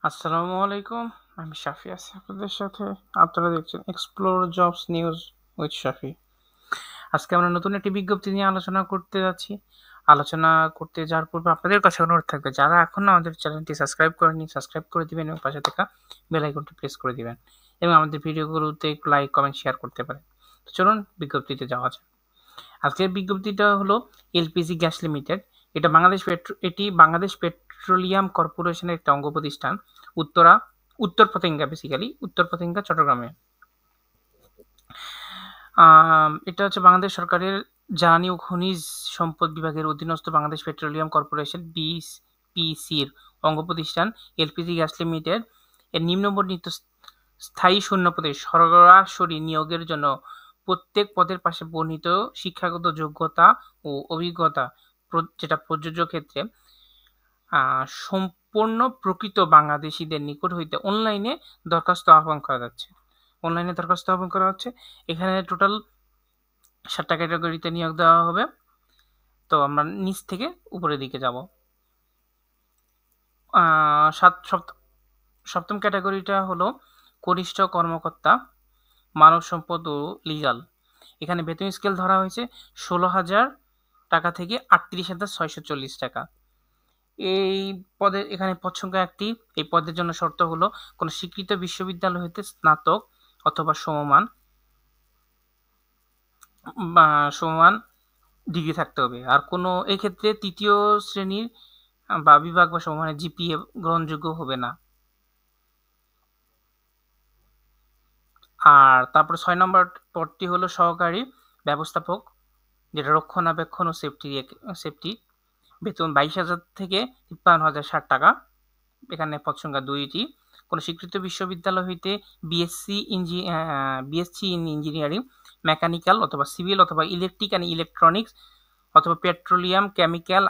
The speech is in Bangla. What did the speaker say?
আসসালামু আলাইকুম। আমি শাফি আছি আপনাদের সাথে। আপনারা দেখছেন এক্সপ্লোর জবস নিউজ উইথ শাফি। আজকে আমরা নতুন একটি বিজ্ঞপ্তি নিয়ে আলোচনা করতে যাচ্ছি। আলোচনা করতে যাওয়ার পূর্বে আপনাদের কাছে অনুরোধ থাকবে, যারা এখনো আমাদের চ্যানেলটি সাবস্ক্রাইব করেনি, সাবস্ক্রাইব করে দিবেন এবং পাশে থাকা বেল আইকনটি প্রেস করে দিবেন এবং আমাদের ভিডিওগুলোতে একটু লাইক, কমেন্ট, শেয়ার করতে পারেন। তো চলুন বিজ্ঞপ্তিতে যাওয়া যাক। আজকের বিজ্ঞপ্তিটা হলো এলপিজি গ্যাস লিমিটেড। এটি বাংলাদেশ পেট্রোলিয়াম কর্পোরেশনের একটা অঙ্গ প্রতিষ্ঠান। উত্তর পতেঙ্গা, উত্তর পতেঙ্গা, চট্টগ্রামে। এটা হচ্ছে বাংলাদেশ সরকারের জ্বালানি ও খনিজ সম্পদ বিভাগের অধীনস্থ বাংলাদেশ পেট্রোলিয়াম কর্পোরেশন বিপিসির অঙ্গ প্রতিষ্ঠান এলপিজি গ্যাস লিমিটেড। এর নিম্নবর্ণিত স্থায়ী শূন্যপদে সরাসরি নিয়োগের জন্য প্রত্যেক পদের পাশে বর্ণিত শিক্ষাগত যোগ্যতা ও অভিজ্ঞতা যেটা প্রযোজ্য ক্ষেত্রে সম্পূর্ণ প্রকৃত বাংলাদেশিদের নিকট হইতে অনলাইনে দরখাস্ত আহ্বান করা হচ্ছে। এখানে টোটাল 7টা ক্যাটাগরিতে নিয়োগ দেওয়া হবে। তো আমরা নিচ থেকে উপরের দিকে যাব। সপ্তম ক্যাটাগরিটা হলো কনিষ্ঠ কর্মকর্তা, মানব সম্পদ ও লিগাল। এখানে বেতন স্কেল ধরা হয়েছে 16,000 টাকা থেকে 38,640 টাকা। এই পদে এখানে পদ সংখ্যা একটি। এই পদের জন্য শর্ত হলো কোনো স্বীকৃত বিশ্ববিদ্যালয় হইতে স্নাতক অথবা সমমান ডিগ্রি থাকতে হবে। আর কোনো এক্ষেত্রে তৃতীয় শ্রেণীর বা বিভাগ বা সমমানের জিপিএ গ্রহণযোগ্য হবে না। আর তারপর 6 নম্বর পদটি হলো সহকারী ব্যবস্থাপক, যেটা রক্ষণাবেক্ষণ ও সেফটি। বেতন 22,000 থেকে 53,060 টাকা। এখানে পদ সংখ্যা 2টি। কোনো স্বীকৃত বিশ্ববিদ্যালয় হইতে বিএসসি ইন ইঞ্জিনিয়ারিং, মেকানিক্যাল অথবা সিভিল অথবা ইলেকট্রিক অ্যান্ড ইলেকট্রনিক্স অথবা পেট্রোলিয়াম, কেমিক্যাল,